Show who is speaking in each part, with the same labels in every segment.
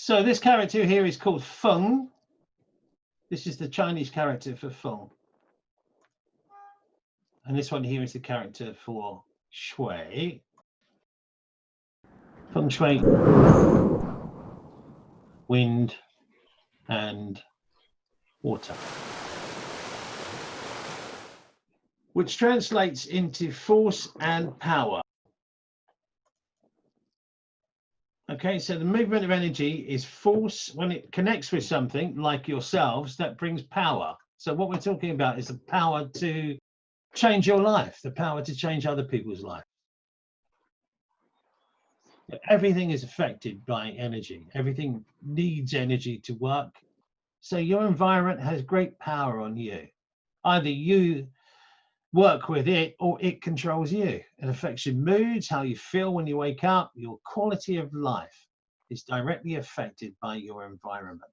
Speaker 1: So this character here is called Feng. This is the Chinese character for Feng. And this one here is the character for Shui. Feng Shui, wind and water, which translates into force and power. Okay, so the movement of energy is force. When it connects with something like yourselves, that brings power. So what we're talking about is the power to change your life, the power to change other people's life. Everything is affected by energy. Everything needs energy to work. So your environment has great power on you. Either you work with it or it controls you. It affects your moods, how you feel when you wake up. Your quality of life is directly affected by your environment.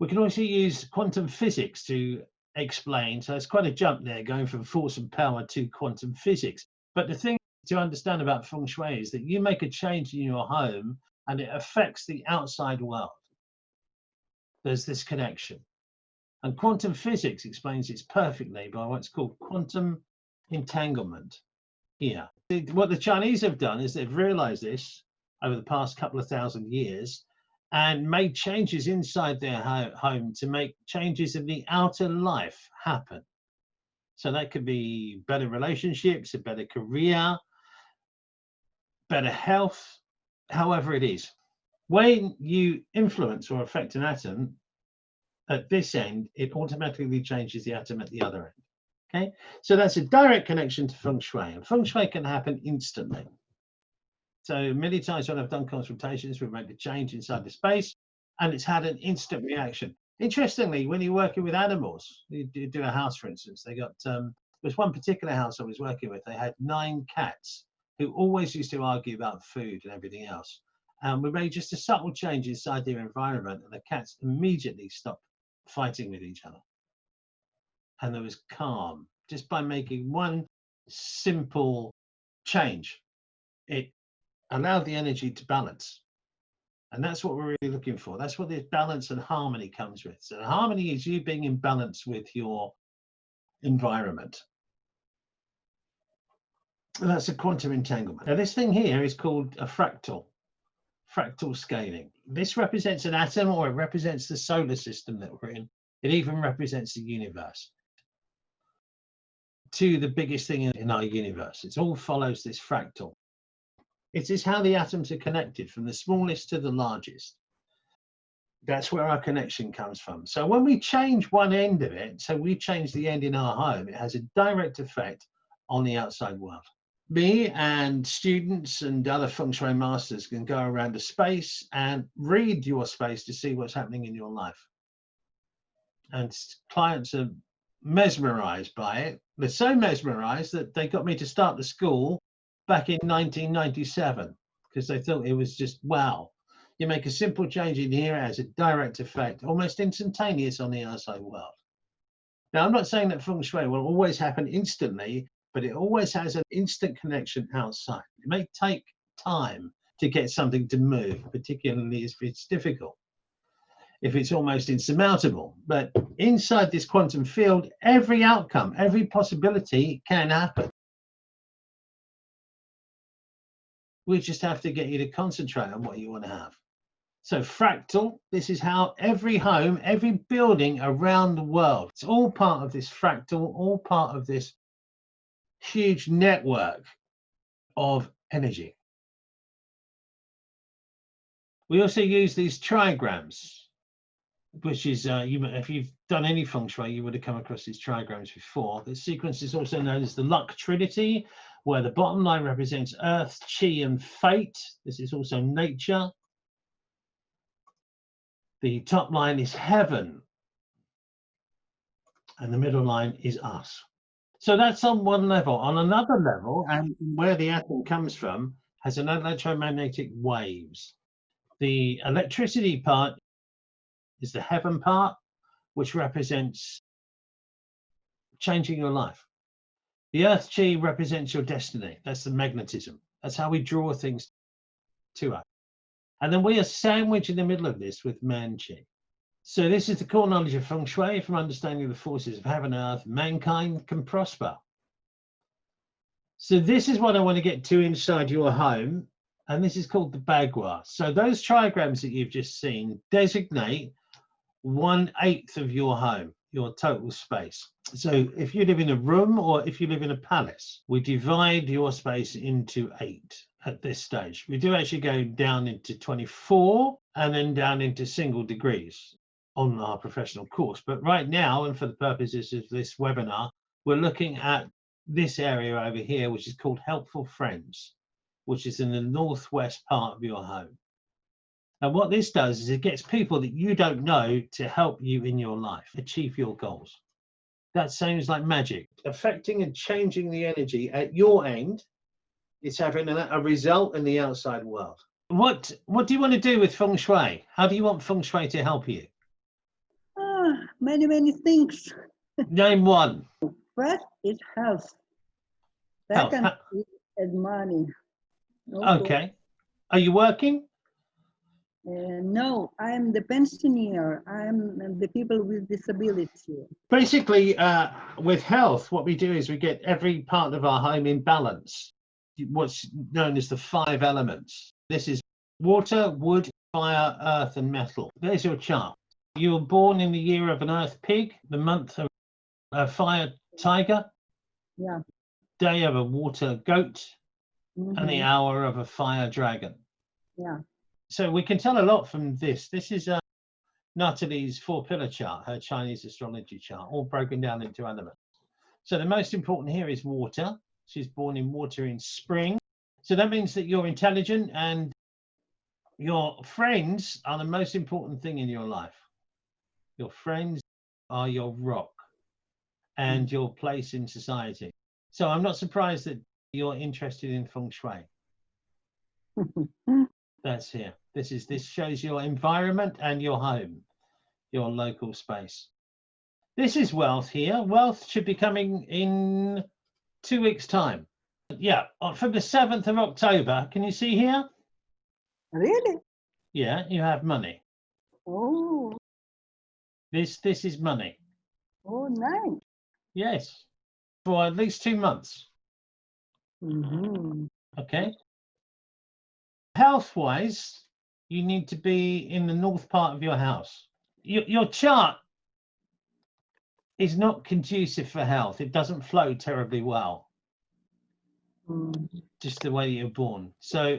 Speaker 1: We can also use quantum physics to explain. So it's quite a jump there, going from force and power to quantum physics. But the thing to understand about Feng Shui is that you make a change in your home and it affects the outside world. There's this connection. And quantum physics explains this perfectly by what's called quantum entanglement here. What the Chinese have done is they've realized this over the past couple of thousand years and made changes inside their home to make changes in the outer life happen. So that could be better relationships, a better career, better health, however it is. When you influence or affect an atom at this end, it automatically changes the atom at the other end. Okay, so that's a direct connection to Feng Shui, and Feng Shui can happen instantly. So many times when I've done consultations, we've made a change inside the space and it's had an instant reaction. Interestingly, when you're working with animals, you do a house, for instance, they got, there's one particular house I was working with, they had 9 cats who always used to argue about food and everything else. And we made just a subtle change inside their environment and the cats immediately stopped fighting with each other. And there was calm just by making one simple change. It allowed the energy to balance. And that's what we're really looking for. That's what this balance and harmony comes with. So harmony is you being in balance with your environment. And that's a quantum entanglement. Now this thing here is called a fractal scaling. This represents an atom, or it represents the solar system that we're in. It even represents the universe. To the biggest thing in our universe. It all follows this fractal. It is how the atoms are connected from the smallest to the largest. That's where our connection comes from. So when we change one end of it, so we change the end in our home, it has a direct effect on the outside world. Me and students and other Feng Shui masters can go around a space and read your space to see what's happening in your life. And clients are mesmerized by it. They're so mesmerized that they got me to start the school back in 1997 because they thought it was just, wow, you make a simple change in here, it has a direct effect, almost instantaneous on the outside world. Now, I'm not saying that Feng Shui will always happen instantly, but it always has an instant connection outside. It may take time to get something to move, particularly if it's difficult, if it's almost insurmountable. But inside this quantum field, every outcome, every possibility can happen. We just have to get you to concentrate on what you want to have. So fractal, this is how every home, every building around the world, it's all part of this fractal, all part of this huge network of energy. We also use these trigrams, which is, if you've done any Feng Shui, you would have come across these trigrams before. This sequence is also known as the luck trinity, where the bottom line represents earth, chi, and fate. This is also nature. The top line is heaven, and the middle line is us. So that's on one level. On another level, and where the atom comes from, has an electromagnetic waves. The electricity part is the heaven part, which represents changing your life. The earth chi represents your destiny. That's the magnetism. That's how we draw things to us. And then we are sandwiched in the middle of this with Manchi. So this is the core knowledge of Feng Shui. From understanding the forces of heaven and earth, mankind can prosper. So this is what I want to get to inside your home. And this is called the Bagua. So those trigrams that you've just seen designate 1/8 of your home, your total space. So if you live in a room or if you live in a palace, we divide your space into 8 at this stage. We do actually go down into 24 and then down into single degrees on our professional course. But right now, and for the purposes of this webinar, we're looking at this area over here, which is called Helpful Friends, which is in the northwest part of your home. And what this does is it gets people that you don't know to help you in your life, achieve your goals. That sounds like magic. Affecting and changing the energy at your end is having a result in the outside world. What do you want to do with Feng Shui? How do you want Feng Shui to help you?
Speaker 2: Many things.
Speaker 1: Name one.
Speaker 2: First is health.
Speaker 1: Health.
Speaker 2: Second is money.
Speaker 1: Okay. Are you working?
Speaker 2: No, I'm the pensioner. I'm the people with disability.
Speaker 1: Basically, with health, what we do is we get every part of our home in balance. What's known as the 5 elements. This is water, wood, fire, earth, and metal. There's your chart. You were born in the year of an earth pig, the month of a fire tiger,
Speaker 2: Yeah.
Speaker 1: day of a water goat, and the hour of a fire dragon.
Speaker 2: Yeah.
Speaker 1: So we can tell a lot from this. This is Natalie's 4-pillar chart, her Chinese astrology chart, all broken down into elements. So the most important here is water. She's born in water in spring. So that means that you're intelligent and your friends are the most important thing in your life. Your friends are your rock and your place in society. So I'm not surprised that you're interested in Feng Shui. That's here. This shows your environment and your home, your local space. This is wealth here. Wealth should be coming in 2 weeks' time. Yeah, from the 7th of October. Can you see here?
Speaker 2: Really?
Speaker 1: Yeah, you have money.
Speaker 2: Oh.
Speaker 1: This is money.
Speaker 2: Oh, nice.
Speaker 1: Yes, for at least 2 months.
Speaker 2: Mm-hmm.
Speaker 1: Okay. Health-wise, you need to be in the north part of your house. Your chart is not conducive for health. It doesn't flow terribly well. Just the way you're born. So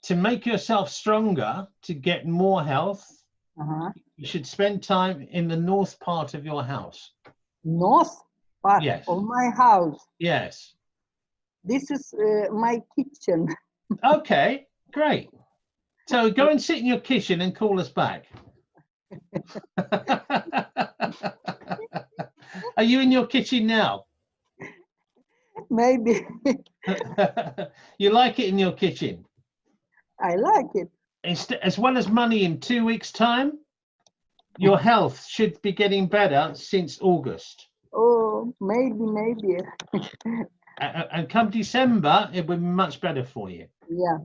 Speaker 1: to make yourself stronger, to get more health, you should spend time in the north part of your house.
Speaker 2: North part of my house.
Speaker 1: Yes.
Speaker 2: This is my kitchen.
Speaker 1: Okay, great. So go and sit in your kitchen and call us back. Are you in your kitchen now?
Speaker 2: Maybe.
Speaker 1: You like it in your kitchen?
Speaker 2: I like it.
Speaker 1: As well as money in 2 weeks' time, your health should be getting better since August.
Speaker 2: Oh, maybe.
Speaker 1: And come December, it will be much better for you.
Speaker 2: Yeah.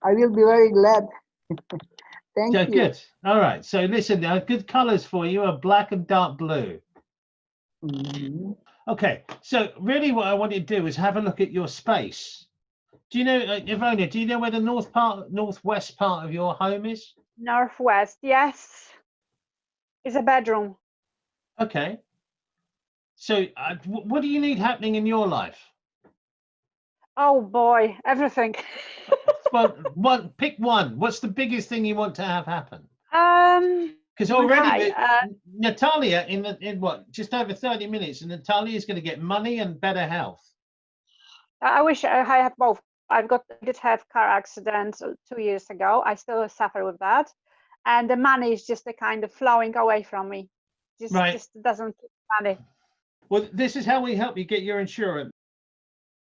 Speaker 2: I will be very glad. Thank you.
Speaker 1: Good. All right. So listen, good colors for you are black and dark blue. Okay. So really what I want you to do is have a look at your space. Do you know, Ivona, do you know where the northwest part of your home is?
Speaker 3: Northwest, yes. It's a bedroom.
Speaker 1: Okay. So what do you need happening in your life?
Speaker 3: Oh boy, everything.
Speaker 1: Well, pick one. What's the biggest thing you want to have happen? Because already Natalia in what, just over 30 minutes, and Natalia is going to get money and better health.
Speaker 3: I wish I have both. I did have car accident 2 years ago. I still suffer with that, and the money is just a kind of flowing away from me. Just doesn't keep money.
Speaker 1: Well, this is how we help you get your insurance.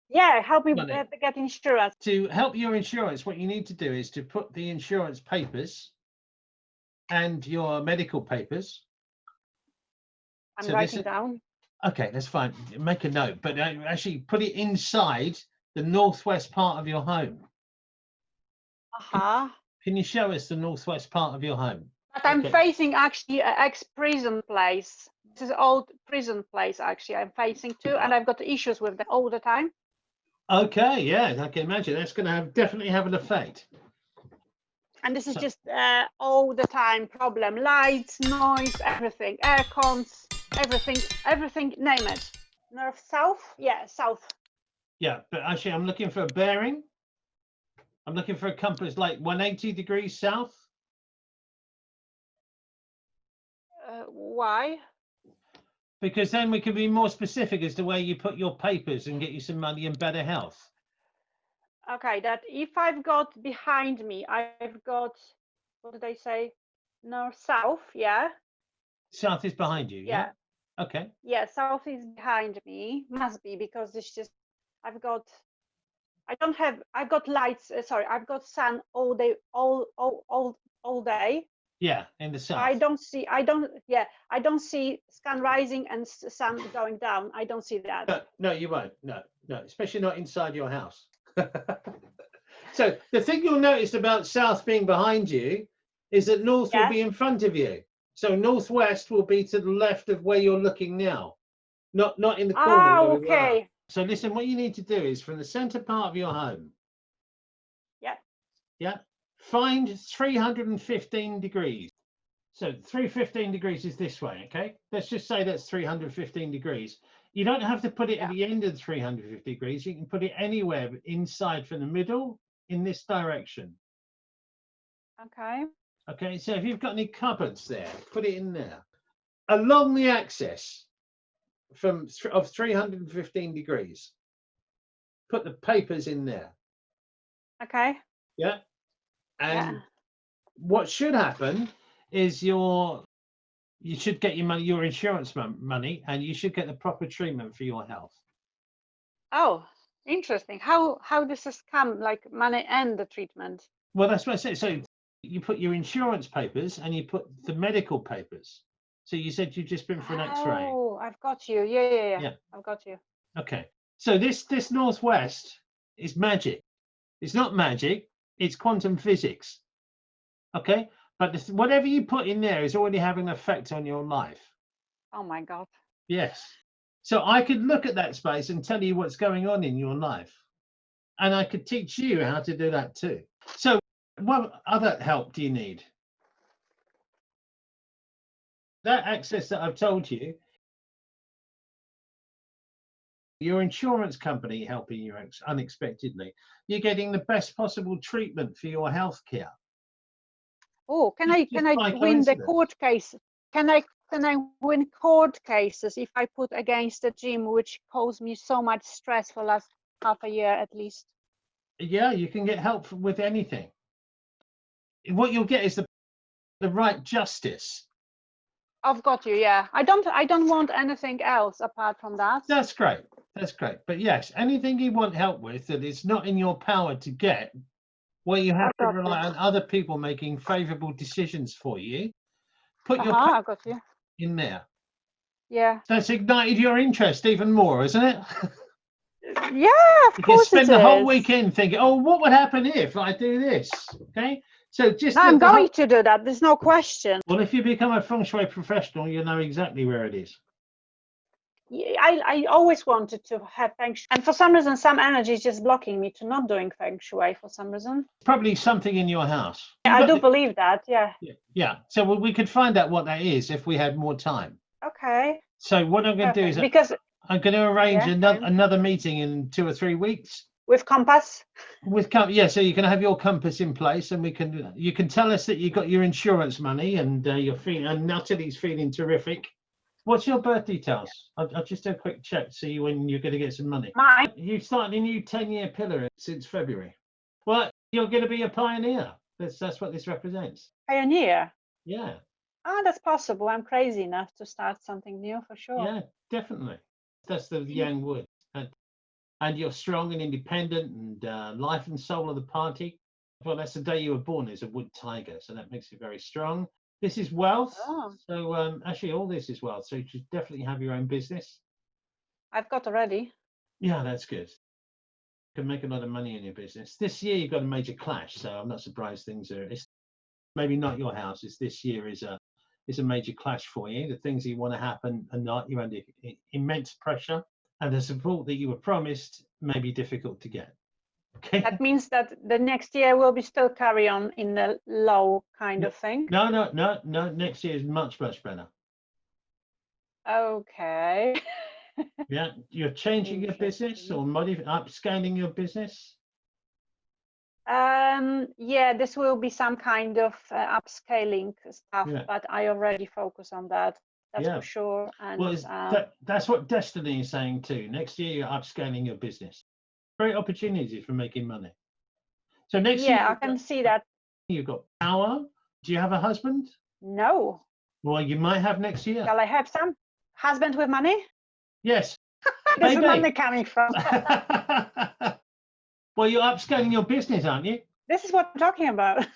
Speaker 3: Yeah, help me get insurance.
Speaker 1: To help your insurance, what you need to do is to put the insurance papers and your medical papers.
Speaker 3: I'm writing down.
Speaker 1: Okay, that's fine. Make a note, but actually put it inside the northwest part of your home. Can you show us the northwest part of your home?
Speaker 3: But I'm facing actually an ex-prison place. This is old prison place actually I'm facing to, and I've got issues with them all the time.
Speaker 1: Okay, yeah, I can imagine that's going to definitely have an effect.
Speaker 3: And this is just all the time problem. Lights, noise, everything, air cons, everything, name it. North, south? Yeah, south.
Speaker 1: Yeah, but actually I'm looking for a bearing. I'm looking for a compass like 180 degrees south.
Speaker 3: Why?
Speaker 1: Because then we can be more specific as to where you put your papers and get you some money and better health.
Speaker 3: Okay, that if I've got behind me, I've got, what did I say? North, south, yeah.
Speaker 1: South is behind you, yeah? Okay.
Speaker 3: Yeah, south is behind me, must be, because it's just, I've got lights, sorry, I've got sun all day, all day.
Speaker 1: Yeah, in the south.
Speaker 3: I don't see sun rising and sun going down. I don't see that.
Speaker 1: No, you won't. No, especially not inside your house. So the thing you'll notice about south being behind you is that north will be in front of you. So northwest will be to the left of where you're looking now, not in the corner.
Speaker 3: Ah, okay.
Speaker 1: So listen, what you need to do is from the center part of your home. Yeah. Find 315 degrees. So 315 degrees is this way, okay? Let's just say that's 315 degrees. You don't have to put it at the end of the 350 degrees. You can put it anywhere inside from the middle in this direction.
Speaker 3: Okay.
Speaker 1: Okay, so if you've got any cupboards there, put it in there. Along the axis of 315 degrees, put the papers in there.
Speaker 3: Okay.
Speaker 1: Yeah. And what should happen is you should get your money, your insurance money, and you should get the proper treatment for your health.
Speaker 3: Oh, interesting. How does this come, like money and the treatment?
Speaker 1: Well, that's what I said. So you put your insurance papers and you put the medical papers. So you said you've just been for an X-ray.
Speaker 3: Oh, I've got you. Yeah. I've got you.
Speaker 1: Okay. So this northwest is magic. It's not magic. It's quantum physics. Okay. But whatever you put in there is already having an effect on your life.
Speaker 3: Oh my God.
Speaker 1: Yes. So I could look at that space and tell you what's going on in your life. And I could teach you how to do that too. So what other help do you need? That access that I've told you, your insurance company helping you unexpectedly, you're getting the best possible treatment for your health care.
Speaker 3: Oh, can I win the court case? Can I win court cases if I put against the gym, which caused me so much stress for last half a year at least?
Speaker 1: Yeah, you can get help with anything. What you'll get is the right justice.
Speaker 3: I've got you. Yeah, I don't want anything else apart from that.
Speaker 1: That's great. That's great. But yes, anything you want help with that is not in your power to get, where you have to rely on other people making favorable decisions for you, put your
Speaker 3: I got you
Speaker 1: in there.
Speaker 3: Yeah.
Speaker 1: That's ignited your interest even more, isn't it?
Speaker 3: Yeah, of course.
Speaker 1: You spend the whole weekend thinking, oh, what would happen if I do this? Okay. So just
Speaker 3: I'm going to do that. There's no question.
Speaker 1: Well, if you become a Feng Shui professional, you know exactly where it is.
Speaker 3: Yeah, I always wanted to have Feng Shui, and for some reason, some energy is just blocking me to not doing Feng Shui for some reason.
Speaker 1: Probably something in your house.
Speaker 3: Yeah, I do believe that. Yeah.
Speaker 1: Yeah. So we could find out what that is if we had more time.
Speaker 3: Okay.
Speaker 1: So what I'm going to do is I'm going to arrange another meeting in 2 or 3 weeks.
Speaker 3: With compass?
Speaker 1: So you can have your compass in place, and you can tell us that you got your insurance money, and you're feeling, and Natalie's feeling terrific. What's your birth details? I'll just do a quick check, see when you're going to get some money.
Speaker 3: Mine.
Speaker 1: You've started a new 10-year pillar since February. Well, you're going to be a pioneer. That's what this represents.
Speaker 3: Pioneer?
Speaker 1: Yeah.
Speaker 3: Ah, that's possible. I'm crazy enough to start something new for sure.
Speaker 1: Yeah, definitely. That's the Yang Wood. And you're strong and independent and life and soul of the party. Well, that's the day you were born as a wood tiger, so that makes you very strong. This is wealth. Oh. So actually all this is wealth, so you should definitely have your own business.
Speaker 3: I've got already.
Speaker 1: Yeah, that's good. can make a lot of money in your business. This year you've got a major clash, so I'm not surprised things are. It's maybe not your house. It's this year is a major clash for you. The things that you want to happen are not. You're under immense pressure, and the support that you were promised may be difficult to get. Okay.
Speaker 3: That means that the next year will be still carry on in the low kind of thing.
Speaker 1: No. Next year is much better.
Speaker 3: Okay.
Speaker 1: Yeah, you're changing your business or upscaling your business.
Speaker 3: Yeah, this will be some kind of upscaling stuff, but I already focus on that. That's for sure. And
Speaker 1: well, that's what Destiny is saying too. Next year you're upscaling your business. Great opportunities for making money. So next year,
Speaker 3: I can see that.
Speaker 1: You've got power. Do you have a husband?
Speaker 3: No.
Speaker 1: Well, you might have next year.
Speaker 3: Shall I have some husband with money?
Speaker 1: Yes.
Speaker 3: There's money coming from.
Speaker 1: Well, you're upscaling your business, aren't you?
Speaker 3: This is what I'm talking about.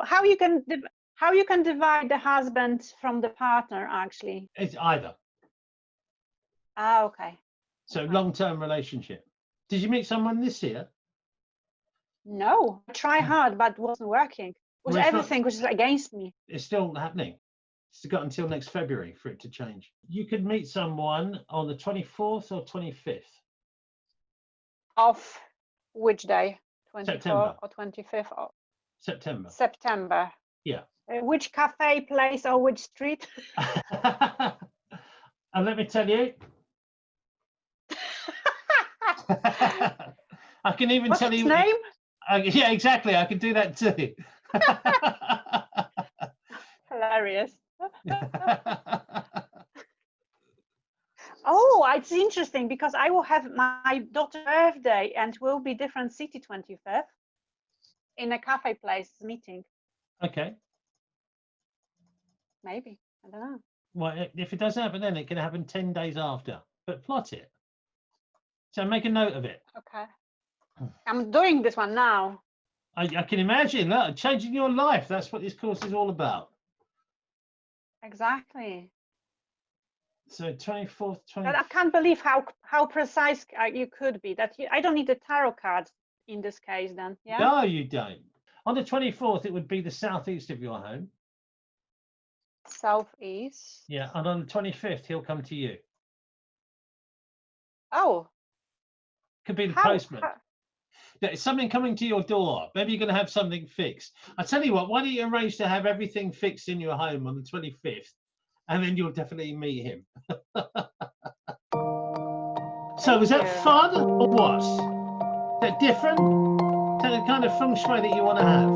Speaker 3: how you can divide the husband from the partner actually?
Speaker 1: It's either.
Speaker 3: Ah, okay.
Speaker 1: So long-term relationship. Did you meet someone this year?
Speaker 3: No, I tried hard, but it wasn't working. Everything was against me.
Speaker 1: It's still happening. It's got until next February for it to change. You could meet someone on the 24th or 25th.
Speaker 3: Of which day? 24th
Speaker 1: September.
Speaker 3: or 25th? Or
Speaker 1: September.
Speaker 3: September.
Speaker 1: Yeah.
Speaker 3: Which cafe, place, or which street?
Speaker 1: And let me tell you, I can even tell you.
Speaker 3: What's name?
Speaker 1: Yeah, exactly. I can do that too.
Speaker 3: Hilarious. Oh, it's interesting because I will have my daughter's birthday and will be different city 25th in a cafe place meeting.
Speaker 1: Okay.
Speaker 3: Maybe. I don't know.
Speaker 1: Well, if it doesn't happen then, it can happen 10 days after. But plot it. So make a note of it.
Speaker 3: Okay. I'm doing this one now.
Speaker 1: I can imagine that changing your life. That's what this course is all about.
Speaker 3: Exactly.
Speaker 1: So 24th, 25th.
Speaker 3: But I can't believe how precise you could be. I don't need the tarot cards in this case then. Yeah.
Speaker 1: No, you don't. On the 24th, it would be the southeast of your home.
Speaker 3: Southeast.
Speaker 1: Yeah, and on the 25th, he'll come to you.
Speaker 3: Oh.
Speaker 1: Could be the postman. There's something coming to your door. Maybe you're going to have something fixed. I tell you what, why don't you arrange to have everything fixed in your home on the 25th, and then you'll definitely meet him. So was that fun or what? Is that different? Is that the kind of feng shui that you want to have?